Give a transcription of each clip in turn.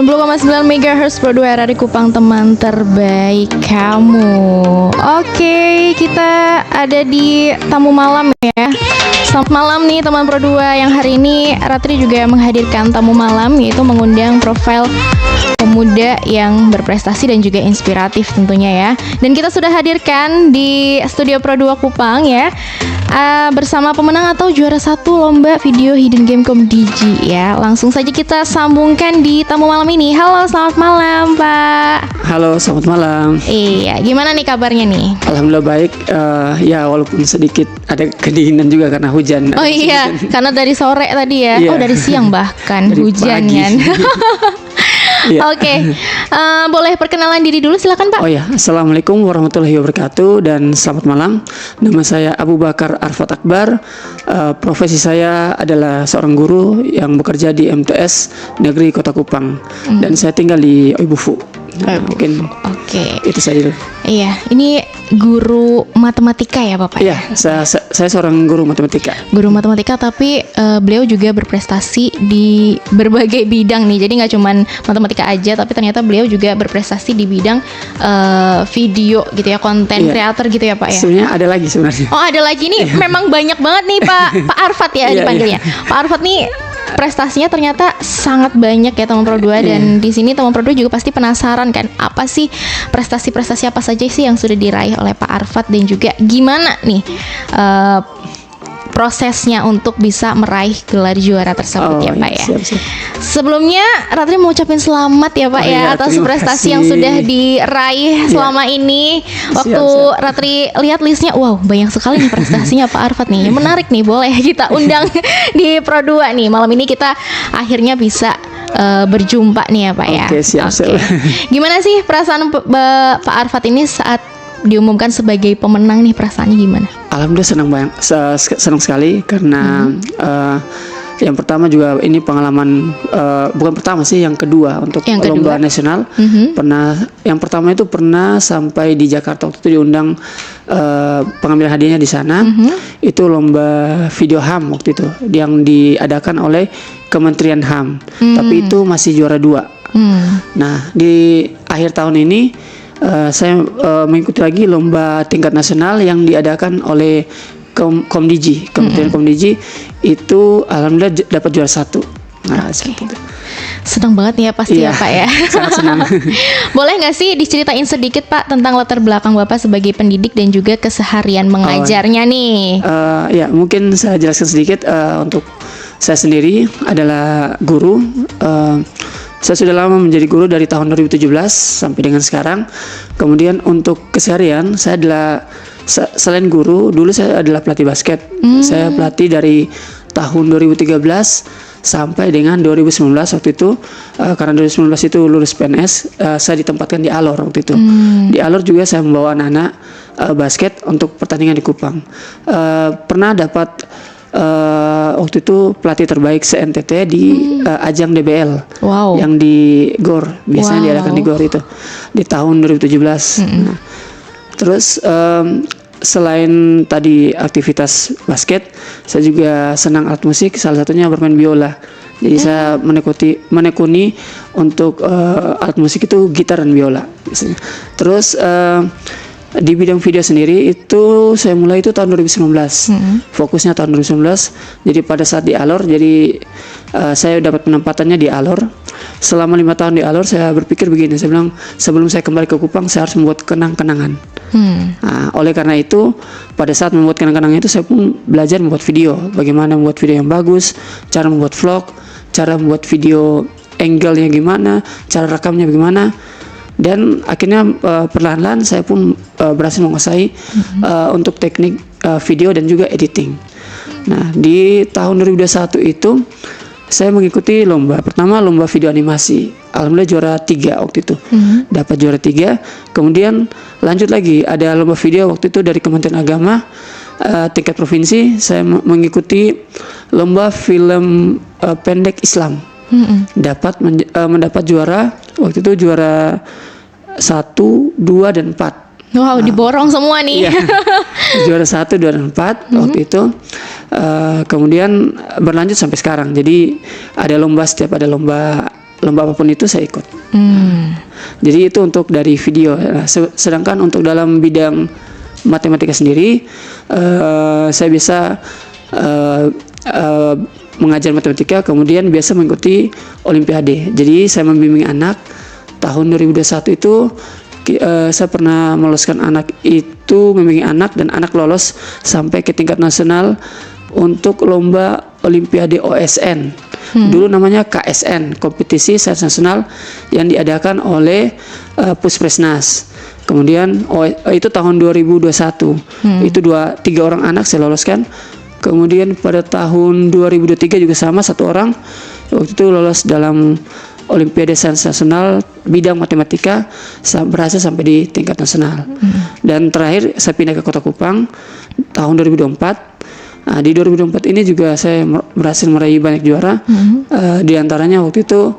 90,9 MHz Pro 2 RRI Kupang, teman terbaik kamu. Oke, kita ada di tamu malam ya. Selamat malam nih teman Pro 2, yang hari ini Ratri juga menghadirkan tamu malam, yaitu mengundang profil pemuda yang berprestasi dan juga inspiratif tentunya ya. Dan kita sudah hadirkan di studio Pro 2 Kupang ya, bersama pemenang atau juara 1 lomba video Hidden Game Digi ya. Langsung saja kita sambungkan di tamu malam ini. Halo, selamat malam Pak. Halo, selamat malam. Iya, gimana nih kabarnya nih? Alhamdulillah baik. Ya walaupun sedikit ada kedinginan juga karena hujan. Oh iya, karena dari sore tadi ya. Iya. Oh dari siang bahkan Dari hujan pagi. kan. Iya. Oke, boleh perkenalan diri dulu silakan Pak. Oh ya, Assalamualaikum warahmatullahi wabarakatuh dan selamat malam. Nama saya Abu Bakar Arfat Akbar. Profesi saya adalah seorang guru yang bekerja di MTS Negeri Kota Kupang dan saya tinggal di Oibufu. Nah, mungkin Oke. itu saja dulu. Iya, ini guru matematika ya Bapak? Iya, saya seorang guru matematika. Guru matematika, tapi beliau juga berprestasi di berbagai bidang nih. Jadi nggak cuman matematika aja, tapi ternyata beliau juga berprestasi di bidang video gitu ya, konten Iya. creator gitu ya Pak ya. Sebenarnya ada lagi sebenarnya. Oh ada lagi nih, memang banyak banget nih Pak Arfat ya Iya, dipanggilnya. Pak Arfat nih prestasinya ternyata sangat banyak ya teman Pro 2, dan di sini teman Pro 2 juga pasti penasaran kan, apa sih prestasi-prestasi apa saja sih yang sudah diraih oleh Pak Arfat, dan juga gimana nih prosesnya untuk bisa meraih gelar juara tersebut ya Pak ya. Siap. Sebelumnya Ratri mau ucapin selamat ya Pak Oh ya iya, atas terima prestasi kasih. yang sudah diraih selama ini. Waktu Siap. Ratri lihat listnya, wow banyak sekali nih prestasinya Pak Arfat nih. Menarik nih, boleh kita undang di Pro 2 nih. Malam ini kita akhirnya bisa berjumpa nih ya Pak ya. Oke, siap. Gimana sih perasaan Pak Arfat ini saat diumumkan sebagai pemenang nih, perasaannya gimana? Alhamdulillah senang sekali karena yang pertama juga ini pengalaman bukan pertama sih, yang kedua untuk lomba nasional. Yang pertama itu pernah sampai di Jakarta, waktu itu diundang pengambilan hadiahnya di sana. Itu lomba video HAM waktu itu yang diadakan oleh Kementerian HAM. Tapi itu masih juara 2. Nah, di akhir tahun ini saya mengikuti lagi lomba tingkat nasional yang diadakan oleh Komdigi, Kementerian Komdigi. Itu alhamdulillah dapat juara 1. Nah, seperti itu. Senang banget nih ya pasti ya Pak ya. Sangat senang. Boleh nggak sih diceritain sedikit Pak tentang latar belakang Bapak sebagai pendidik dan juga keseharian mengajarnya nih? Ya mungkin saya jelaskan sedikit. Untuk saya sendiri adalah guru. Saya sudah lama menjadi guru dari tahun 2017 sampai dengan sekarang. Kemudian untuk keseharian saya adalah selain guru, dulu saya adalah pelatih basket. Saya pelatih dari tahun 2013 sampai dengan 2019 waktu itu. Karena 2019 itu lulus PNS, saya ditempatkan di Alor waktu itu. Di Alor juga saya membawa anak-anak basket untuk pertandingan di Kupang. Pernah dapat waktu itu pelatih terbaik se-NTT di ajang DBL. Wow. Yang di GOR, biasanya diadakan di GOR itu di tahun 2017. Nah, terus selain tadi aktivitas basket, saya juga senang alat musik, salah satunya bermain biola. Jadi saya menekuni untuk alat musik itu gitar dan biola biasanya. Terus di bidang video sendiri itu saya mulai itu tahun 2019. Fokusnya tahun 2019. Jadi pada saat di Alor, jadi saya dapat penempatannya di Alor. Selama 5 tahun di Alor, saya berpikir begini, saya bilang sebelum saya kembali ke Kupang saya harus membuat kenang-kenangan. Nah, oleh karena itu pada saat membuat kenang-kenangan itu saya pun belajar membuat video, bagaimana membuat video yang bagus, cara membuat vlog, cara membuat video angle-nya gimana, cara rekamnya bagaimana. Dan akhirnya perlahan-lahan saya pun berhasil menguasai untuk teknik video dan juga editing. Nah, di tahun 2021 itu saya mengikuti lomba. Pertama lomba video animasi. Alhamdulillah juara 3 waktu itu. Dapat juara 3. Kemudian lanjut lagi ada lomba video waktu itu dari Kementerian Agama tingkat provinsi. Saya mengikuti lomba film pendek Islam. Mendapat juara waktu itu juara 1, 2 dan 4. Wow, diborong semua nih. Iya. Juara 1, 2 dan 4 waktu itu. Kemudian berlanjut sampai sekarang. Jadi ada lomba, setiap ada lomba lomba apapun itu saya ikut. Hmm. Jadi itu untuk dari video. Nah, sedangkan untuk dalam bidang matematika sendiri, saya bisa mengajar matematika, kemudian biasa mengikuti Olimpiade. Jadi saya membimbing anak. Tahun 2021 itu saya pernah meloloskan anak itu, membimbing anak, dan anak lolos sampai ke tingkat nasional untuk lomba Olimpiade OSN. Dulu namanya KSN, Kompetisi Sains Nasional, yang diadakan oleh Puspresnas. Kemudian itu tahun 2021. Itu 3 orang anak saya loloskan. Kemudian pada tahun 2023 juga sama, 1 orang waktu itu lolos dalam Olimpiade Sains Nasional bidang matematika, berhasil sampai di tingkat nasional. Dan terakhir saya pindah ke Kota Kupang tahun 2024. Nah, di 2024 ini juga saya berhasil meraih banyak juara. Di antaranya waktu itu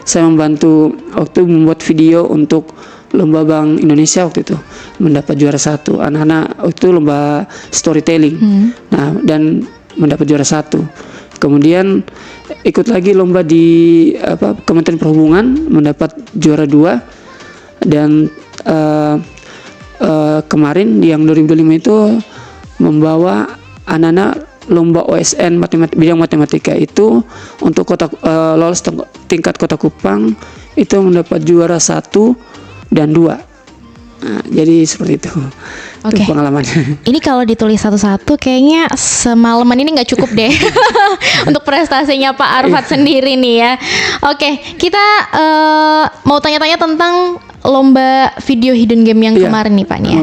saya membantu waktu membuat video untuk lomba Bank Indonesia, waktu itu mendapat juara 1. Anak-anak waktu itu lomba storytelling. Nah, dan mendapat juara 1. Kemudian ikut lagi lomba di Kementerian Perhubungan, mendapat juara 2. Dan kemarin yang 2025 itu membawa anak-anak lomba OSN bidang matematika itu untuk lolos tingkat Kota Kupang itu mendapat juara 1 dan 2. Nah, jadi seperti itu. Oke. Itu pengalamannya. Ini kalau ditulis satu-satu kayaknya semalaman ini nggak cukup deh untuk prestasinya Pak Arfad sendiri nih ya. Oke, kita mau tanya-tanya tentang lomba video hidden game yang kemarin nih Pak nih ya.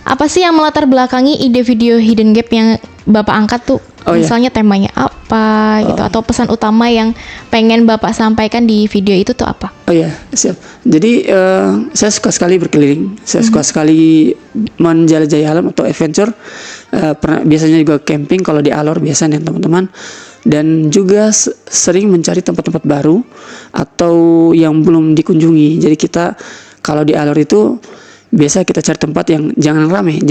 Apa sih yang melatar belakangi ide video hidden game yang Bapak angkat tuh? Misalnya temanya apa gitu, atau pesan utama yang pengen Bapak sampaikan di video itu tuh apa? Oh iya, siap. Jadi saya suka sekali berkeliling, saya suka sekali menjelajahi alam atau adventure. Biasanya juga camping kalau di Alor biasanya teman-teman. Dan juga sering mencari tempat-tempat baru atau yang belum dikunjungi. Jadi kita kalau di Alor itu biasa kita cari tempat yang jangan ramai,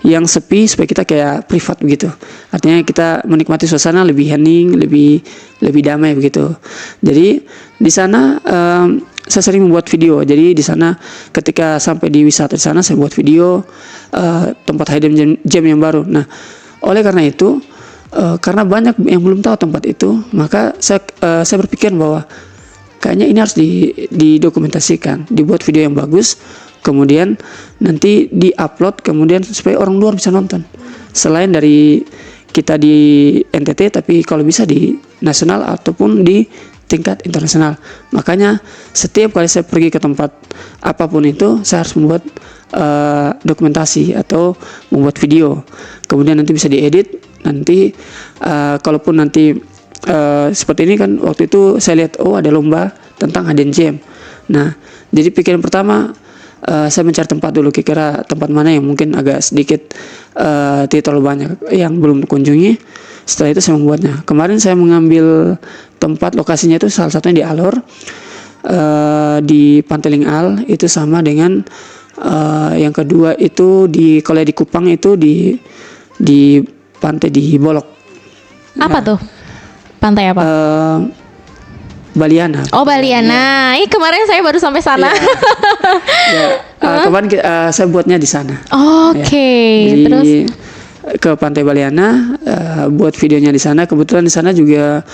yang sepi, supaya kita kayak privat begitu. Artinya kita menikmati suasana lebih hening, lebih damai begitu. Jadi di sana saya sering membuat video. Jadi di sana ketika sampai di wisata di sana saya buat video tempat hidden gem yang baru. Nah, oleh karena itu karena banyak yang belum tahu tempat itu, maka saya berpikir bahwa kayaknya ini harus didokumentasikan, dibuat video yang bagus. Kemudian nanti di-upload, kemudian supaya orang luar bisa nonton. Selain dari kita di NTT, tapi kalau bisa di nasional ataupun di tingkat internasional. Makanya setiap kali saya pergi ke tempat apapun itu, saya harus membuat dokumentasi atau membuat video. Kemudian nanti bisa diedit. Nanti kalaupun nanti seperti ini kan, waktu itu saya lihat ada lomba tentang hidden gem. Nah, jadi pikiran pertama saya mencari tempat dulu, kira-kira tempat mana yang mungkin agak sedikit tidak terlalu banyak yang belum kunjungi. Setelah itu saya membuatnya. Kemarin saya mengambil tempat lokasinya itu salah satunya di Alor, di Pantai Lingal, itu sama dengan yang kedua itu kalau di Kupang itu di pantai di Bolok. Apa tuh? Pantai apa? Baliana. Oh, Baliana. Ih, kemarin saya baru sampai sana. Kemarin saya buatnya di sana. Oke. Jadi Terus ke Pantai Baliana, buat videonya di sana. Kebetulan di sana juga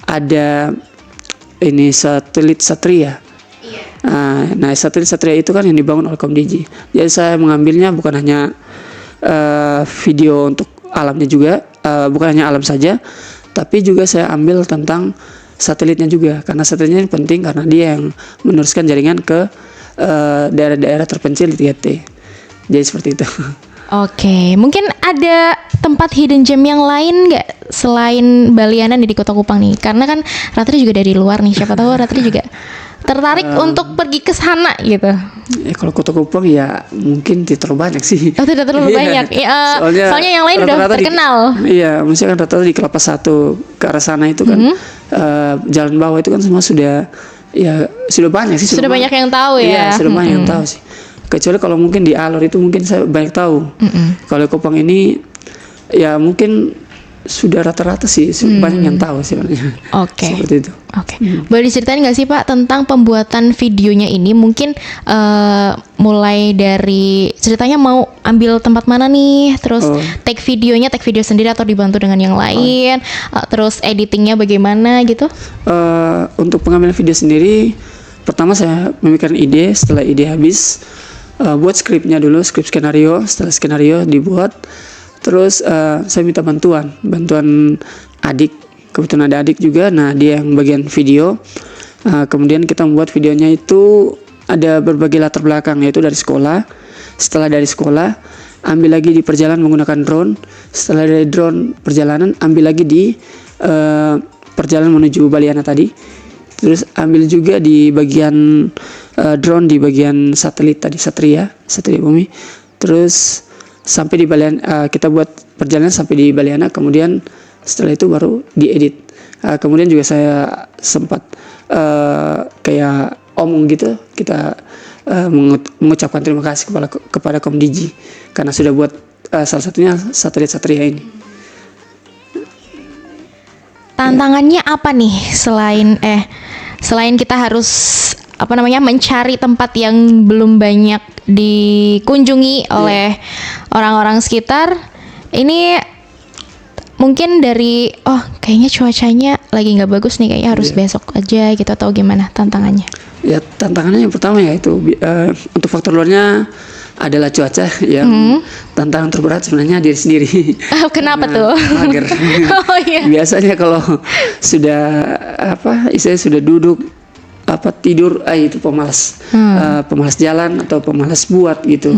ada ini satelit Satria. Nah, satelit Satria itu kan yang dibangun oleh Komdigi. Jadi saya mengambilnya bukan hanya video untuk alamnya juga, bukan hanya alam saja, tapi juga saya ambil tentang satelitnya juga, karena satelitnya ini penting karena dia yang meneruskan jaringan ke daerah-daerah terpencil di 3T. Jadi seperti itu. Oke, mungkin ada tempat hidden gem yang lain nggak selain Baliana di Kota Kupang nih? Karena kan Ratri juga dari luar nih, siapa tahu Ratri juga tertarik untuk pergi ke sana gitu. Kalau Kota Kupang ya mungkin tidak terlalu banyak sih. Oh, tidak terlalu banyak. Soalnya yang lain udah terkenal. Iya, maksudnya kan rata-rata di Kelapa Satu ke arah sana itu kan jalan bawah itu kan semua sudah banyak sih. Sudah banyak yang tahu ya. Iya, sudah banyak yang tahu sih. Kecuali kalau mungkin di Alor itu mungkin saya banyak tahu. Kalau Kupang ini ya mungkin sudah rata-rata sih, banyak yang tahu sebenarnya. Oke. Seperti itu. Oke. Boleh diceritain nggak sih Pak tentang pembuatan videonya ini? Mungkin mulai dari ceritanya mau ambil tempat mana nih, terus take video sendiri atau dibantu dengan yang lain, terus editingnya bagaimana gitu? Untuk pengambilan video sendiri, pertama saya memikirkan ide. Setelah ide habis, buat skripnya dulu, skrip skenario. Setelah skenario dibuat, terus saya minta bantuan adik. Kebetulan ada adik juga, nah dia yang bagian video. Kemudian kita membuat videonya itu ada berbagai latar belakang, yaitu dari sekolah. Setelah dari sekolah, ambil lagi di perjalanan menggunakan drone. Setelah dari drone perjalanan, ambil lagi di perjalanan menuju Baliana tadi. Terus ambil juga di bagian drone di bagian satelit tadi, satelit bumi. Terus sampai di Baliana, kita buat perjalanan sampai di Baliana, kemudian setelah itu baru diedit. Kemudian juga saya sempat kayak omong gitu, kita mengucapkan terima kasih kepada Komdigi karena sudah buat salah satunya satelit Satria ini. Tantangannya apa nih selain kita harus mencari tempat yang belum banyak dikunjungi oleh orang-orang sekitar. Ini mungkin dari kayaknya cuacanya lagi nggak bagus nih, kayaknya harus besok aja gitu, atau gimana tantangannya? Ya, tantangannya yang pertama yaitu untuk faktor luarnya adalah cuaca yang tantangan terberat sebenarnya diri sendiri. Kenapa tuh? Mager. Iya. Biasanya kalau sudah istilahnya sudah duduk tidur, itu pemalas jalan atau pemalas buat gitu.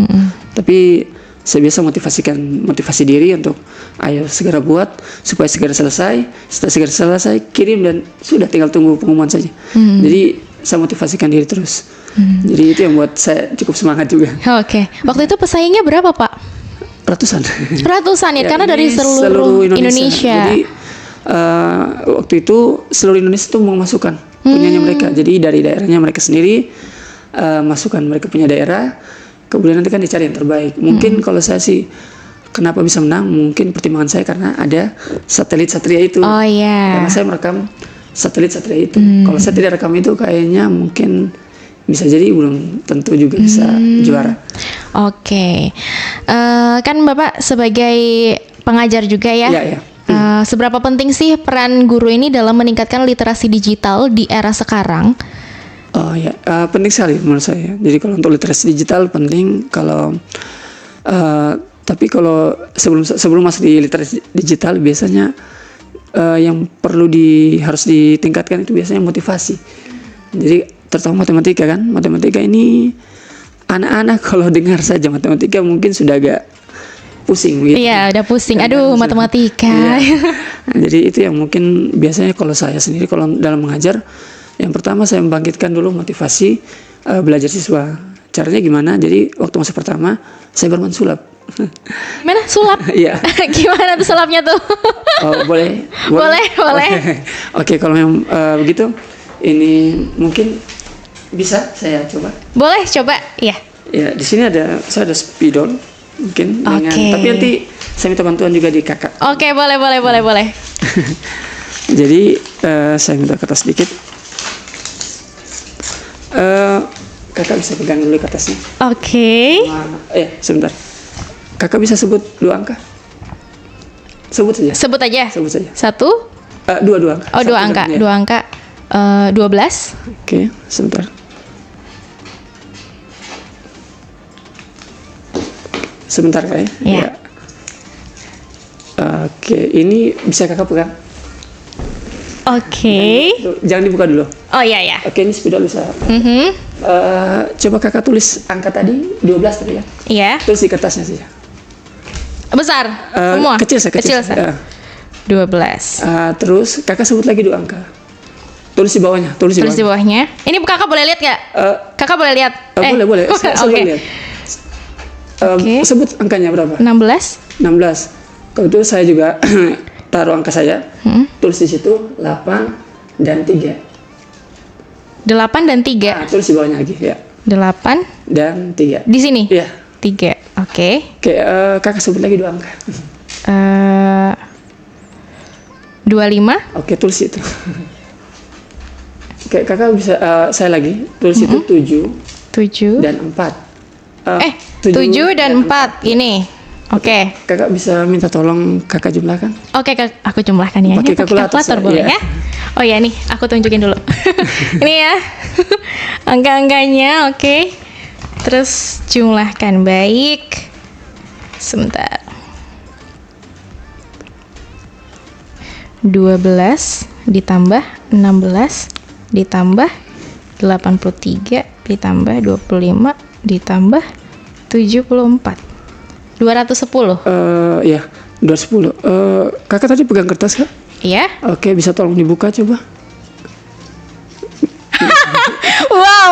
Tapi saya biasa motivasi diri untuk ayo segera buat supaya segera selesai. Setelah segera selesai kirim dan sudah tinggal tunggu pengumuman saja. Jadi saya motivasikan diri terus. Jadi itu yang buat saya cukup semangat juga. Oke. Waktu itu pesaingnya berapa Pak? Ratusan ya, karena dari seluruh Indonesia. Jadi waktu itu seluruh Indonesia itu memasukkan punyanya mereka. Jadi dari daerahnya mereka sendiri masukkan mereka punya daerah. Kemudian nanti kan dicari yang terbaik. Mungkin kalau saya sih kenapa bisa menang, mungkin pertimbangan saya karena ada satelit Satria itu. Oh iya. Karena saya merekam satelit Satria itu. Kalau saya tidak rekam itu kayaknya mungkin bisa jadi belum tentu juga bisa juara. Oke. Kan Bapak sebagai pengajar juga ya. Iya. Seberapa penting sih peran guru ini dalam meningkatkan literasi digital di era sekarang? Oh ya, penting sekali menurut saya. Jadi kalau untuk literasi digital penting. Tapi kalau sebelum masuk di literasi digital biasanya yang perlu harus ditingkatkan itu biasanya motivasi. Jadi terutama matematika kan. Matematika ini anak-anak kalau dengar saja matematika mungkin sudah agak pusing gitu. Iya, udah pusing. Aduh, matematika. Iya. Jadi itu yang mungkin biasanya kalau saya sendiri kalau dalam mengajar, yang pertama saya membangkitkan dulu motivasi belajar siswa. Caranya gimana? Jadi waktu masa pertama saya bermain sulap. Gimana sulap? Iya. Gimana tuh sulapnya tuh? Oh, boleh. Oke, kalau memang begitu, ini mungkin bisa saya coba. Boleh coba, ya. Ya, di sini saya ada spidol mungkin dengan, tapi nanti saya minta bantuan juga di kakak. Oke, boleh. Jadi saya minta kertas sedikit. Kakak bisa pegang dulu kertasnya. Oke. Sebentar. Kakak bisa sebut 2 angka. Sebut saja. Sebut aja. 1. 2 angka. Oh, 2 angka. 2 angka. 12. Oke, sebentar. Sebentar ya. Iya. Oke, ini bisa kakak pegang. Oke. Jangan dibuka dulu. Oh iya. Oke, ini spidol bisa. Coba kakak tulis angka tadi 12 tadi ya. Iya. Tulis di kertasnya saja. Besar. Semua. Kecil. 12. Terus kakak sebut lagi 2 angka. Tulis di bawahnya. Tulis di bawahnya. Ini kakak boleh lihat nggak? Kakak boleh lihat? Boleh. Saya boleh lihat. Sebut angkanya berapa? 16. Kalau itu saya juga taruh angka saya. Tulis di situ 8 dan 3. 8 dan 3. Tulis di bawahnya lagi ya. 8 dan 3. Di sini? Iya. 3. Oke. Kakak sebut lagi 2 angka. 25. Oke, tulis itu. Oke, kakak bisa saya lagi tulis itu 7 7 dan 4. 7 dan 4 ini. Oke. Kakak bisa minta tolong kakak jumlahkan? Oke, aku jumlahkan ya. Pakai Ini kalkulator, boleh iya. ya? Oh ya nih, aku tunjukin dulu. Ini ya. Angka-angkanya, oke. Terus jumlahkan baik. Sebentar. 12 ditambah 16 ditambah 83 ditambah 25 ditambah 74. 210. Ya, 210. Kakak tadi pegang kertas, Kak? Iya. Oke, bisa tolong dibuka coba? Wow.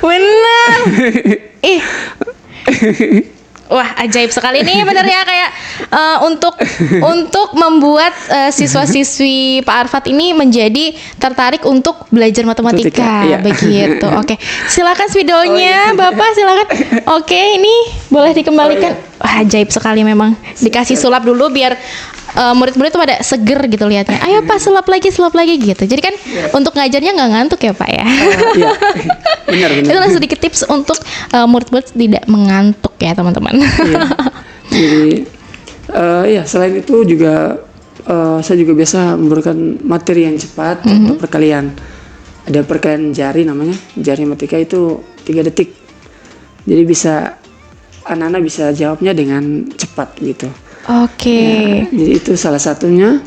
Bener. Ih. Wah, ajaib sekali nih bener ya, kayak untuk membuat siswa-siswi Pak Arfat ini menjadi tertarik untuk belajar matematika. Iya. Begitu. Oke. Silakan spidolnya, Bapak, silakan. Oke, ini boleh dikembalikan. Wah, ajaib sekali memang. Dikasih sulap dulu biar murid-murid tuh pada seger gitu lihatnya. Ayo Pak, sulap lagi gitu. Jadi kan untuk ngajarnya nggak ngantuk ya Pak ya. Iya. Benar. Itu adalah sedikit tips untuk murid-murid tidak mengantuk ya teman-teman. Iya. Jadi ya selain itu juga saya juga biasa memberikan materi yang cepat untuk perkalian. Ada perkalian jari namanya, jari matematika itu 3 detik. Jadi bisa anak-anak bisa jawabnya dengan cepat gitu. Oke. Ya, jadi itu salah satunya.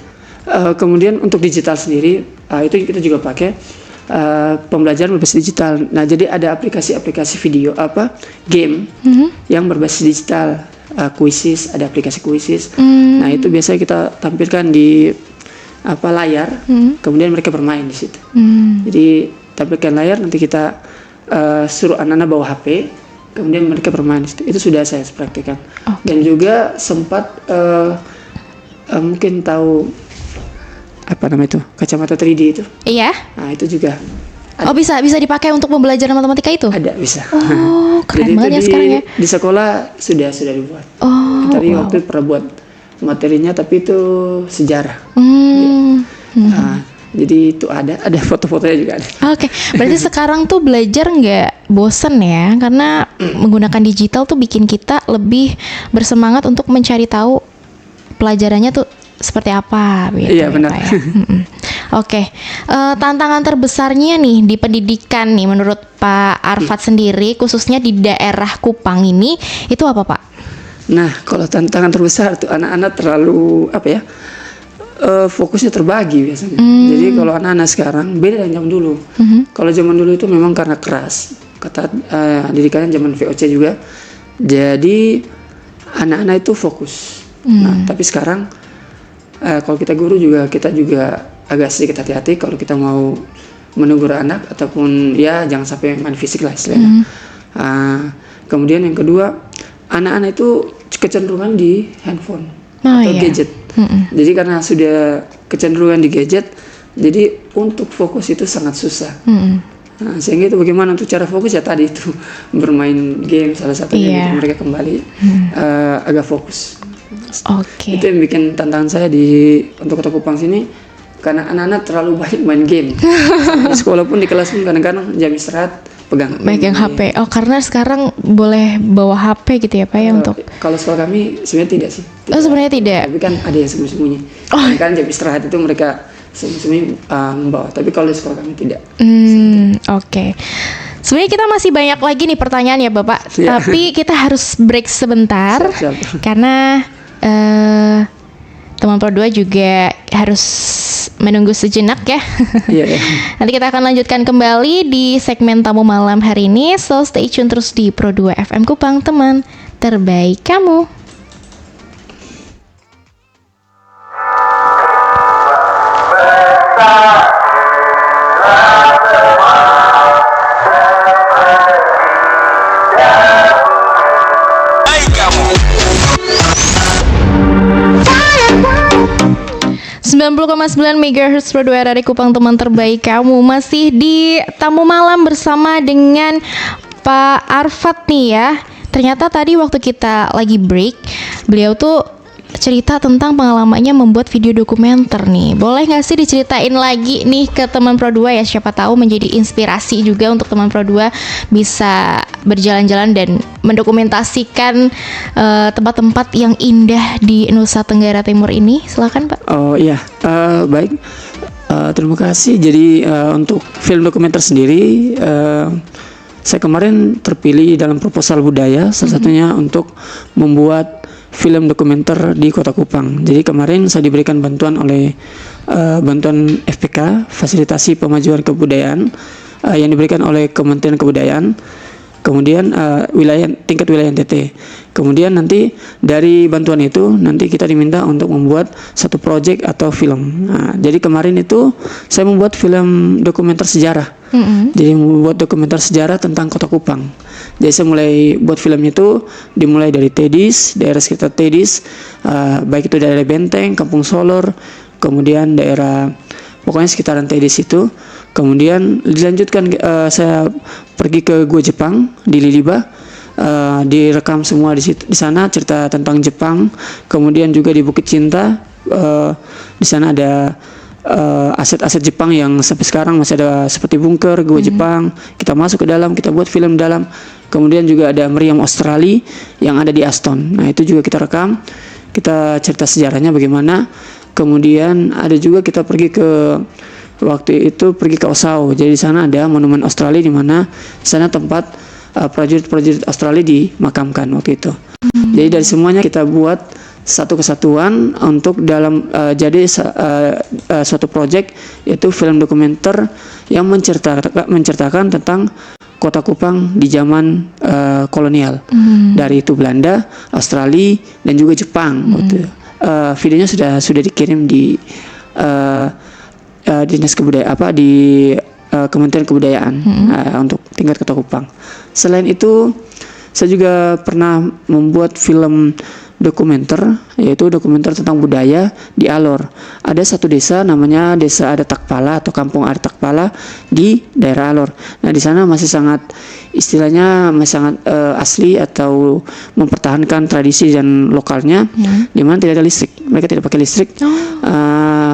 Kemudian untuk digital sendiri itu kita juga pakai pembelajaran berbasis digital. Nah, jadi ada aplikasi-aplikasi video game yang berbasis digital, quizzes, ada aplikasi quizzes. Nah, itu biasanya kita tampilkan di layar, kemudian mereka bermain di situ. Jadi tampilkan layar, nanti kita suruh anak-anak bawa HP, kemudian mereka bermain di situ. Itu sudah saya praktekkan. Dan juga sempat mungkin tahu apa namanya itu, kacamata 3D itu. Iya. Nah, itu juga Oh, bisa dipakai untuk pembelajaran matematika itu? ada, bisa. Oh, keren Jadi banget ya sekarang ya. di sekolah sudah dibuat. Oh, Tadi waktu itu pernah buat materinya, tapi itu sejarah. Nah, jadi itu ada foto-fotonya juga ada. Oke, berarti sekarang tuh belajar nggak bosen ya, karena menggunakan digital tuh bikin kita lebih bersemangat untuk mencari tahu pelajarannya tuh seperti apa. Gitu, Iya, benar. Pak, ya. Oke, tantangan terbesarnya nih di pendidikan nih menurut Pak Arfat sendiri, khususnya di daerah Kupang ini, itu apa Pak? Nah, kalau tantangan terbesar tuh anak-anak terlalu fokusnya terbagi biasanya. Jadi kalau anak-anak sekarang beda dengan zaman dulu. Kalau zaman dulu itu memang karena keras, kata didikannya zaman VOC juga. Jadi anak-anak itu fokus. Nah, tapi sekarang kalau kita guru juga, kita juga agak sedikit hati-hati kalau kita mau menegur anak, ataupun ya jangan sampai main fisik lah istilahnya. Kemudian yang kedua, anak-anak itu kecenderungan di handphone atau gadget. Jadi karena sudah kecenderungan di gadget, jadi untuk fokus itu sangat susah. Nah, sehingga itu bagaimana untuk cara fokus, ya tadi itu bermain game salah satunya, bikin mereka kembali agak fokus. Oke. Itu yang bikin tantangan saya untuk Kota Kupang sini, karena anak-anak terlalu banyak main game. Di sekolah pun, di kelas pun kadang-kadang jam istirahat pegang HP. Oh, karena sekarang boleh bawa HP gitu ya Pak ya untuk. Kalau sekolah kami sebenarnya tidak sih. Oh, sebenarnya tidak. Tapi kan ada yang sembunyi-sembunyi. Kan jam istirahat itu mereka sembunyi membawa. Tapi kalau di sekolah kami tidak. Oke. Sebenarnya kita masih banyak lagi nih pertanyaan ya Bapak. Tapi kita harus break sebentar. Siap. Karena teman Pro 2 juga harus menunggu sejenak ya. Iya. Nanti kita akan lanjutkan kembali di segmen tamu malam hari ini. So stay tune terus di Pro 2 FM Kupang, teman terbaik kamu. MHz Pro 2 RRI Kupang, teman terbaik kamu. Masih di tamu malam bersama dengan Pak Arfat nih ya. Ternyata tadi waktu kita lagi break, beliau tuh cerita tentang pengalamannya membuat video dokumenter nih. Boleh nggak sih diceritain lagi nih ke teman Pro 2 ya, siapa tahu menjadi inspirasi juga untuk teman Pro 2 bisa berjalan-jalan dan mendokumentasikan tempat-tempat yang indah di Nusa Tenggara Timur ini. Silakan Pak. Oh iya, baik. Terima kasih. Jadi untuk film dokumenter sendiri, saya kemarin terpilih dalam proposal budaya, salah satunya untuk membuat film dokumenter di Kota Kupang. Jadi kemarin saya diberikan bantuan oleh bantuan FPK, Fasilitasi Pemajuan Kebudayaan, yang diberikan oleh Kementerian Kebudayaan. Kemudian tingkat wilayah NTT. Kemudian nanti dari bantuan itu nanti kita diminta untuk membuat satu proyek atau film. Nah, jadi kemarin itu saya membuat film dokumenter sejarah. Jadi membuat dokumenter sejarah tentang Kota Kupang. Jadi saya mulai buat film itu dimulai dari Tedis, daerah sekitar Tedis, baik itu daerah Benteng, Kampung Solor, kemudian daerah pokoknya sekitaran Tedis itu. Kemudian dilanjutkan saya pergi ke Gua Jepang di Liliba, direkam semua di sana cerita tentang Jepang. Kemudian juga di Bukit Cinta, di sana ada aset-aset Jepang yang sampai sekarang masih ada seperti bunker Gua Jepang. Kita masuk ke dalam, kita buat film dalam. Kemudian juga ada meriam Australia yang ada di Aston. Nah itu juga kita rekam, kita cerita sejarahnya bagaimana. Kemudian ada juga kita pergi ke Osao. Jadi di sana ada monumen Australia di mana di sana tempat prajurit-prajurit Australia dimakamkan waktu itu. Jadi dari semuanya kita buat satu kesatuan untuk dalam jadi suatu proyek, yaitu film dokumenter yang menceritakan tentang Kota Kupang di zaman kolonial. Dari itu Belanda, Australia dan juga Jepang. Videonya sudah dikirim di dinas kebudayaan di Kementerian Kebudayaan untuk tingkat Kota Kupang. Selain itu, saya juga pernah membuat film dokumenter, yaitu dokumenter tentang budaya di Alor. Ada satu desa namanya Desa Adat Takpala atau Kampung Adat Takpala di daerah Alor. Nah di sana masih sangat asli atau mempertahankan tradisi dan lokalnya, di mana tidak ada listrik. Mereka tidak pakai listrik.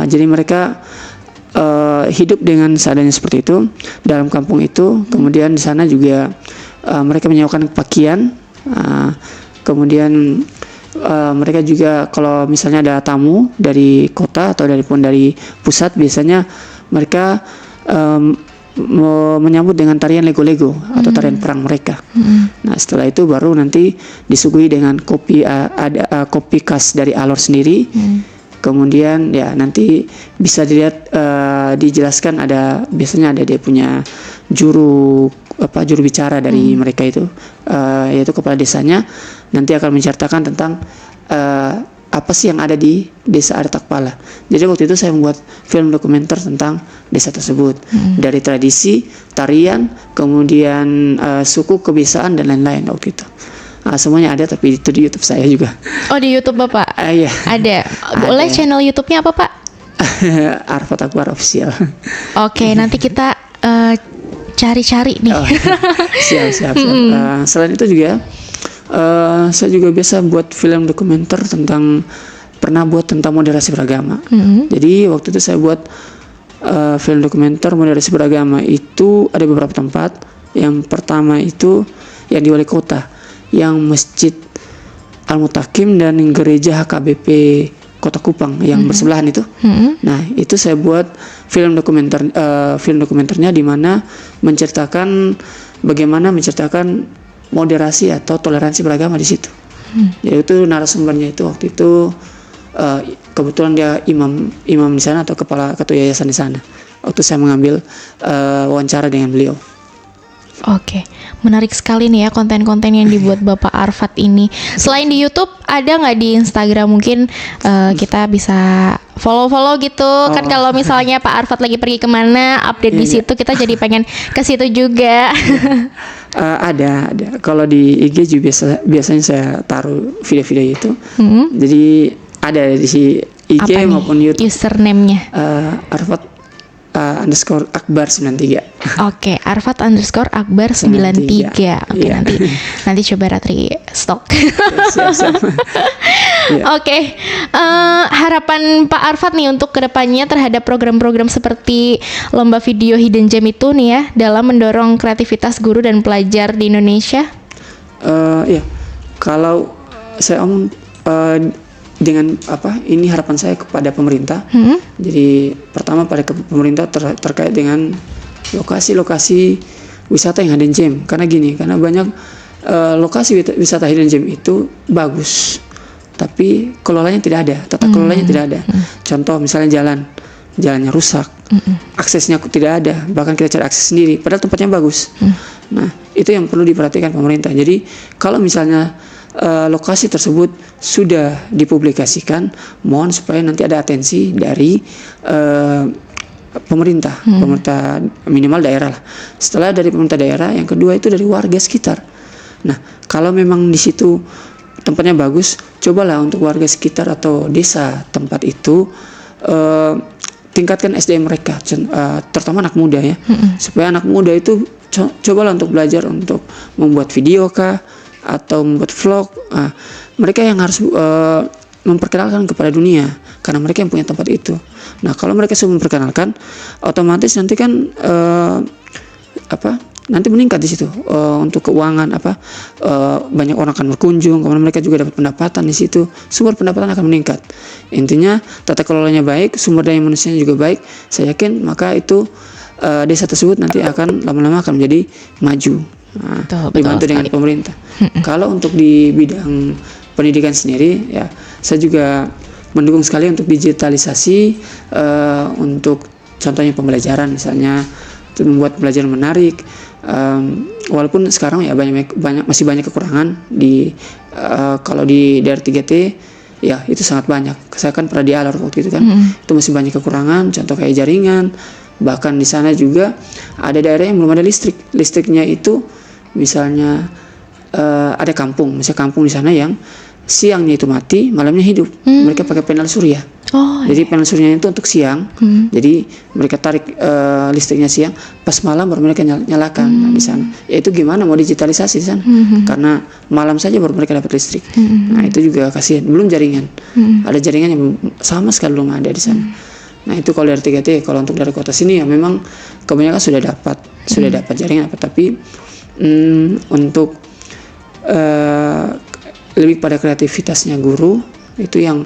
Jadi mereka hidup dengan seadanya seperti itu dalam kampung itu. Kemudian di sana juga mereka menyewakan pakaian. Kemudian mereka juga kalau misalnya ada tamu dari kota atau dari pusat, biasanya mereka menyambut dengan tarian lego-lego atau tarian perang mereka. Nah setelah itu baru nanti disuguhi dengan kopi, ada kopi khas dari Alor sendiri. Kemudian ya nanti bisa dilihat dijelaskan biasanya ada dia punya juru bicara dari mereka itu, yaitu kepala desanya nanti akan menceritakan tentang apa sih yang ada di Desa Adat Takpala. Jadi waktu itu saya membuat film dokumenter tentang desa tersebut, dari tradisi, tarian, kemudian suku, kebiasaan dan lain-lain waktu itu. Semuanya ada, tapi itu di YouTube saya juga. Oh di YouTube Bapak? Iya. Ada. Boleh channel YouTube-nya apa Pak? Arfat Akbar Official. Oke, nanti kita cari-cari nih. Siap. Selain itu juga saya juga biasa buat film dokumenter pernah buat tentang moderasi beragama. Jadi waktu itu saya buat film dokumenter moderasi beragama itu ada beberapa tempat. Yang pertama itu yang di Wali Kota, yang Masjid Al-Mutakim dan gereja HKBP Kota Kupang yang bersebelahan itu. Nah itu saya buat film dokumenternya di mana menceritakan moderasi atau toleransi beragama di situ. Yaitu narasumbernya itu waktu itu kebetulan dia imam di sana atau ketua yayasan di sana. Waktu saya mengambil wawancara dengan beliau. Oke, menarik sekali nih ya konten-konten yang dibuat Bapak Arfat ini. Selain di YouTube, ada nggak di Instagram mungkin kita bisa follow gitu? Kan kalau misalnya Pak Arfat lagi pergi kemana, update di situ, kita jadi pengen ke situ juga. Ada. Kalau di IG juga biasanya saya taruh video-video itu. Jadi ada di si IG maupun YouTube. Username-nya? Arfat underscore Akbar 93. Oke, Arfat underscore Akbar 93. Oke, Iya. nanti coba Ratri stok. Siap. Iya. Oke, harapan Pak Arfat nih untuk kedepannya terhadap program-program seperti lomba video Hidden Gem itu nih ya, dalam mendorong kreativitas guru dan pelajar di Indonesia. Ya, kalau saya dengan ini harapan saya kepada pemerintah. Jadi pertama pada pemerintah terkait dengan lokasi-lokasi wisata yang hidden gem. Karena banyak lokasi wisata hidden gem itu bagus, tapi kelolanya tidak ada, tata kelolanya tidak ada. Contoh misalnya jalannya rusak, aksesnya tidak ada, bahkan kita cari akses sendiri, padahal tempatnya bagus. Nah, itu yang perlu diperhatikan pemerintah. Jadi kalau misalnya lokasi tersebut sudah dipublikasikan, mohon supaya nanti ada atensi dari pemerintah minimal daerah lah. Setelah dari pemerintah daerah, yang kedua itu dari warga sekitar. Nah, kalau memang di situ tempatnya bagus, cobalah untuk warga sekitar atau desa tempat itu tingkatkan SDM mereka, terutama anak muda ya, supaya anak muda itu cobalah untuk belajar untuk membuat video kah atau membuat vlog. Mereka yang harus memperkenalkan kepada dunia, karena mereka yang punya tempat itu. Nah, kalau mereka sudah memperkenalkan, otomatis nanti kan nanti meningkat di situ untuk keuangan banyak orang akan berkunjung, kemudian mereka juga dapat pendapatan di situ, sumber pendapatan akan meningkat. Intinya tata kelolanya baik, sumber daya manusianya juga baik, saya yakin maka itu desa tersebut nanti akan lama-lama akan menjadi maju. Dibantu dengan pemerintah. Kalau untuk di bidang pendidikan sendiri, ya saya juga mendukung sekali untuk digitalisasi, untuk contohnya pembelajaran misalnya, untuk membuat pembelajaran menarik. Walaupun sekarang ya masih banyak kekurangan di kalau di daerah 3T, ya itu sangat banyak. Saya kan pernah di Alor waktu itu kan, itu masih banyak kekurangan. Contoh kayak jaringan, bahkan di sana juga ada daerah yang belum ada listriknya itu. Misalnya ada kampung di sana yang siangnya itu mati, malamnya hidup. Mereka pakai panel surya. Jadi panel suryanya itu untuk siang. Jadi mereka tarik listriknya siang, pas malam baru mereka nyalakan di sana. Ya itu gimana mau digitalisasi di sana? Karena malam saja baru mereka dapat listrik. Nah, itu juga kasihan. Belum jaringan. Ada jaringan yang sama sekali belum ada di sana. Nah, itu kalau dari 3T. Kalau untuk dari kota sini ya memang kebanyakan sudah dapat jaringan tapi untuk lebih pada kreativitasnya guru itu yang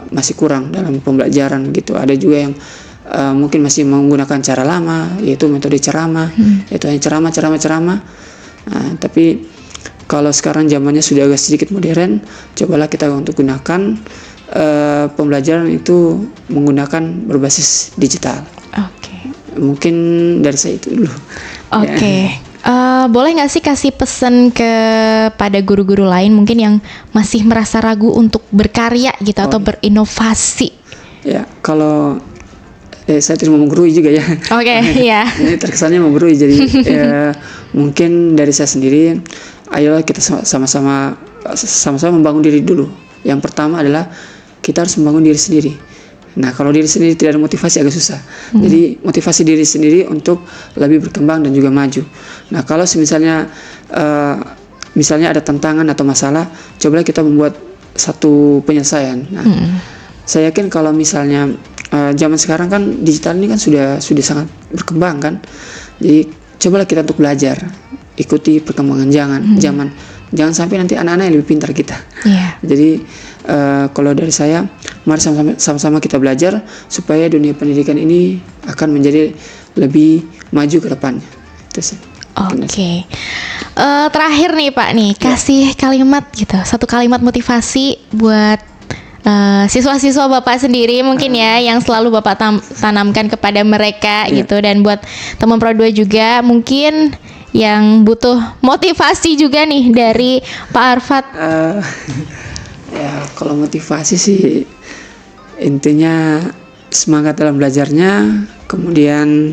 masih kurang dalam pembelajaran gitu. Ada juga yang mungkin masih menggunakan cara lama, yaitu metode ceramah, yaitu hanya ceramah. Tapi kalau sekarang zamannya sudah agak sedikit modern, cobalah kita untuk gunakan pembelajaran itu menggunakan berbasis digital. Mungkin dari saya itu dulu. Boleh nggak sih kasih pesan kepada guru-guru lain mungkin yang masih merasa ragu untuk berkarya gitu atau berinovasi? Ya, kalau saya terus mau menggurui juga ya. Iya. Ini terkesannya menggurui, jadi mungkin dari saya sendiri, ayolah kita sama-sama membangun diri dulu. Yang pertama adalah kita harus membangun diri sendiri. Nah, kalau diri sendiri tidak ada motivasi agak susah. Jadi motivasi diri sendiri untuk lebih berkembang dan juga maju. Nah, kalau misalnya ada tantangan atau masalah, cobalah kita membuat satu penyelesaian. Nah, saya yakin kalau misalnya zaman sekarang kan digital ini kan sudah sangat berkembang kan. Jadi cobalah kita untuk belajar, ikuti perkembangan zaman. Jangan sampai nanti anak-anak yang lebih pintar kita. Jadi kalau dari saya, mari sama-sama kita belajar supaya dunia pendidikan ini akan menjadi lebih maju ke depannya. Itu sih. Terakhir nih Pak kasih kalimat gitu, satu kalimat motivasi buat siswa-siswa Bapak sendiri mungkin ya, yang selalu Bapak tanamkan kepada mereka gitu, dan buat teman Pro 2 juga mungkin yang butuh motivasi juga nih dari Pak Arfat. Ya, kalau motivasi sih intinya semangat dalam belajarnya, kemudian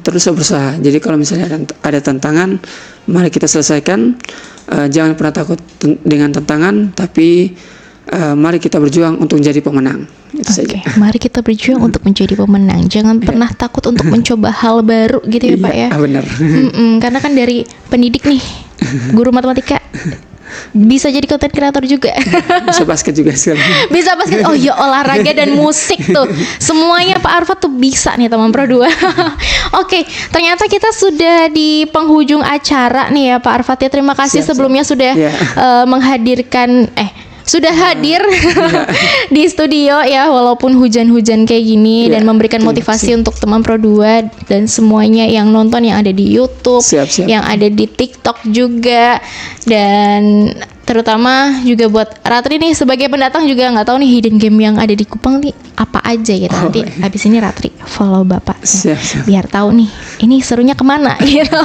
terus berusaha. Jadi kalau misalnya ada tantangan, mari kita selesaikan. Jangan pernah takut dengan tantangan, tapi mari kita berjuang untuk menjadi pemenang. Itu saja. Mari kita berjuang untuk menjadi pemenang. Jangan pernah takut untuk mencoba hal baru gitu ya Pak ya. Benar. Karena kan dari pendidik nih, guru matematika, bisa jadi konten kreator juga. Bisa basket juga sekarang. Bisa basket. Oh ya, olahraga dan musik tuh. Semuanya Pak Arfad tuh bisa nih teman Pro 2. Oke, ternyata kita sudah di penghujung acara nih ya Pak Arfad ya. Terima kasih sebelumnya sudah menghadirkan sudah hadir di studio ya, walaupun hujan-hujan kayak gini, dan memberikan motivasi untuk teman Pro 2 dan semuanya yang nonton, yang ada di YouTube, yang ada di TikTok juga, dan terutama juga buat Ratri nih sebagai pendatang juga nggak tahu nih hidden game yang ada di Kupang nih apa aja gitu. Nanti habis ini Ratri follow Bapak biar tahu nih ini serunya kemana gitu.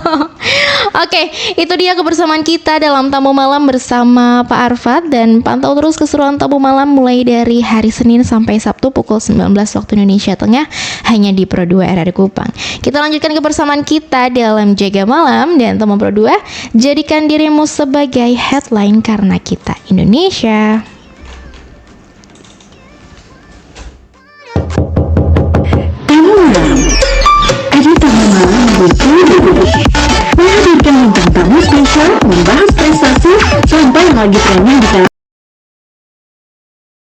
Oke, itu dia kebersamaan kita dalam Tamu Malam bersama Pak Arfad, dan pantau terus keseruan Tamu Malam mulai dari hari Senin sampai Sabtu pukul 19 waktu Indonesia Tengah hanya di Pro 2 RRI Kupang. Kita lanjutkan kebersamaan kita dalam Jaga Malam, dan teman Pro 2, jadikan dirimu sebagai headline karena kita Indonesia. Tamu Malam. Ada Tamu Malam menghadirkan bintang tamu spesial membahas prestasi sampai yang lagi trending di kalangan